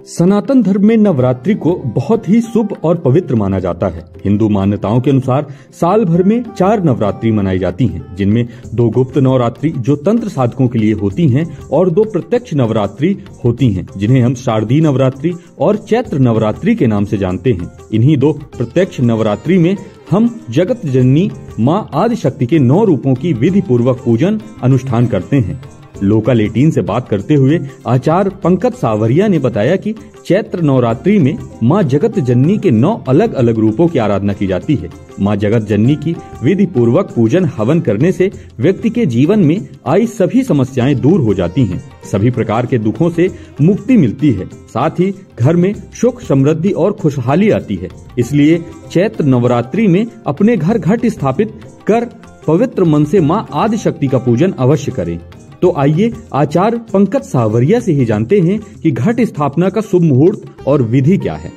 सनातन धर्म में नवरात्रि को बहुत ही शुभ और पवित्र माना जाता है। हिंदू मान्यताओं के अनुसार साल भर में 4 नवरात्रि मनाई जाती हैं, जिनमें 2 गुप्त नवरात्रि जो तंत्र साधकों के लिए होती हैं और 2 प्रत्यक्ष नवरात्रि होती हैं, जिन्हें हम शारदीय नवरात्रि और चैत्र नवरात्रि के नाम से जानते हैं। इन्हीं 2 प्रत्यक्ष नवरात्रि में हम जगत जननी माँ आदिशक्ति के 9 रूपों की विधि पूर्वक पूजन अनुष्ठान करते हैं। लोकल 18 से बात करते हुए आचार्य पंकज सावरिया ने बताया कि चैत्र नवरात्रि में मां जगत जननी के 9 अलग अलग रूपों की आराधना की जाती है। मां जगत जननी की विधि पूर्वक पूजन हवन करने से व्यक्ति के जीवन में आई सभी समस्याएं दूर हो जाती हैं, सभी प्रकार के दुखों से मुक्ति मिलती है, साथ ही घर में सुख समृद्धि और खुशहाली आती है। इसलिए चैत्र नवरात्रि में अपने घर घट स्थापित कर पवित्र मन से मां आदिशक्ति का पूजन अवश्य करें। तो आइए आचार्य पंकज सावरिया से ही जानते हैं कि घट स्थापना का शुभ मुहूर्त और विधि क्या है।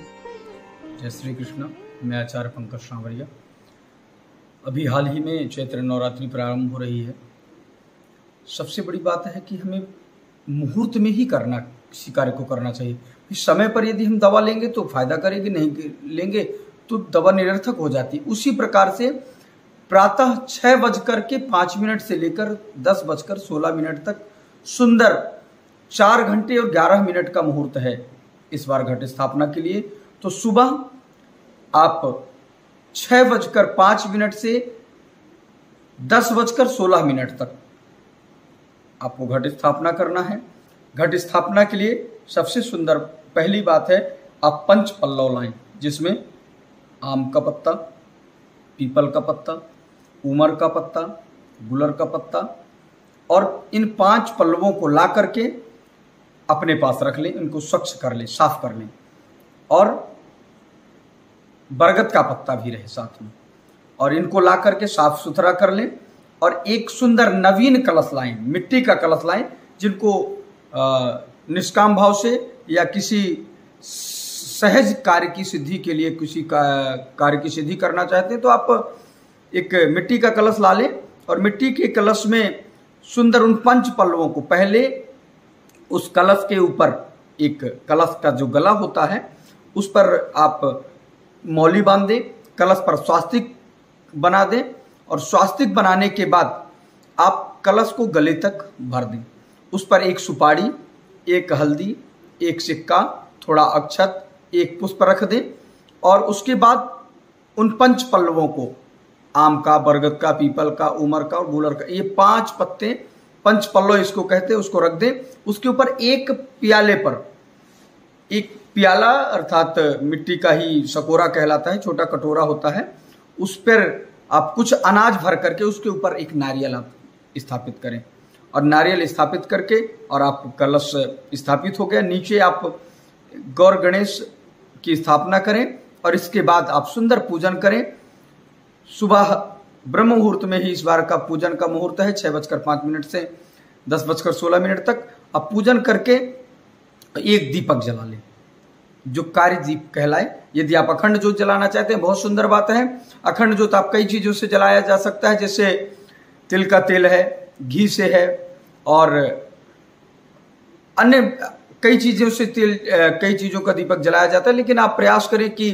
जय श्री कृष्ण। मैं आचार्य पंकज सावरिया। अभी हाल ही में चैत्र नवरात्रि प्रारंभ हो रही है। सबसे बड़ी बात है कि हमें मुहूर्त में ही करना, किसी कार्य को करना चाहिए। इस समय पर यदि हम दवा लेंगे तो फायदा करेगी, नहीं लेंगे तो दवा निरर्थक हो जाती। उसी प्रकार से प्रातः 6:05 से लेकर 10:16 तक सुंदर 4 घंटे और 11 मिनट का मुहूर्त है इस बार घट स्थापना के लिए। तो सुबह आप 6:05 से 10:16 तक आपको घट स्थापना करना है। घट स्थापना के लिए सबसे सुंदर पहली बात है, आप पंच पल्लव लाएं, जिसमें आम का पत्ता, पीपल का पत्ता, उमर का पत्ता, गुलर का पत्ता और इन 5 पल्लवों को ला करके अपने पास रख लें। इनको स्वच्छ कर लें, साफ कर लें और बरगद का पत्ता भी रहे साथ में, और इनको ला करके साफ सुथरा कर लें। और एक सुंदर नवीन कलश लाएं, मिट्टी का कलश लाएं, जिनको निष्काम भाव से या किसी सहज कार्य की सिद्धि के लिए, किसी कार्य की सिद्धि करना चाहते हैं तो आप एक मिट्टी का कलश ला लें। और मिट्टी के कलश में सुंदर उन 5 पल्लवों को पहले उस कलश के ऊपर, एक कलश का जो गला होता है उस पर आप मौली बांध दें, कलश पर स्वास्तिक बना दें और स्वास्तिक बनाने के बाद आप कलश को गले तक भर दें। उस पर एक सुपारी, एक हल्दी, एक सिक्का, थोड़ा अक्षत, एक पुष्प रख दें और उसके बाद उन 5 पल्लवों को, आम का, बरगद का, पीपल का, उमर का और गुलर का, ये 5 पत्ते, 5 पल्लव इसको कहते हैं, उसको रख दें। उसके ऊपर एक प्याले पर, एक प्याला अर्थात मिट्टी का ही सकोरा कहलाता है, छोटा कटोरा होता है, उस पर आप कुछ अनाज भर करके उसके ऊपर एक नारियल आप स्थापित करें। और नारियल स्थापित करके और आप कलश स्थापित हो गया। नीचे आप गौर गणेश की स्थापना करें और इसके बाद आप सुंदर पूजन करें। सुबह ब्रह्म मुहूर्त में ही इस बार का पूजन का मुहूर्त है, 6:05 से 10:16 तक। आप पूजन करके एक दीपक जला लें, जो कार्य दीप कहलाए। यदि आप अखंड ज्योत जलाना चाहते हैं, बहुत सुंदर बात है। अखंड ज्योत आप कई चीजों से जलाया जा सकता है, जैसे तिल का तेल है, घी से है और अन्य कई चीजों से कई चीजों का दीपक जलाया जाता है। लेकिन आप प्रयास करें कि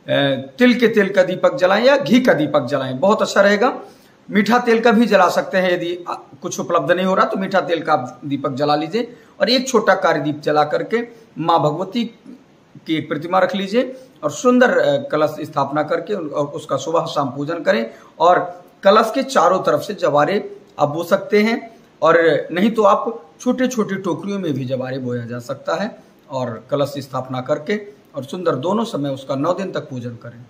तिल के तेल का दीपक जलाएं या घी का दीपक जलाएं, बहुत अच्छा रहेगा। मीठा तेल का भी जला सकते हैं, यदि कुछ उपलब्ध नहीं हो रहा तो मीठा तेल का दीपक जला लीजिए। और एक छोटा कार्य दीप जला करके माँ भगवती की एक प्रतिमा रख लीजिए और सुंदर कलश स्थापना करके उसका सुबह शाम पूजन करें। और कलश के चारों तरफ से जवारे आप बो सकते हैं, और नहीं तो आप छोटे छोटे टोकरियों में भी जवारे बोया जा सकता है। और कलश स्थापना करके और सुंदर दोनों समय उसका 9 दिन तक पूजन करें।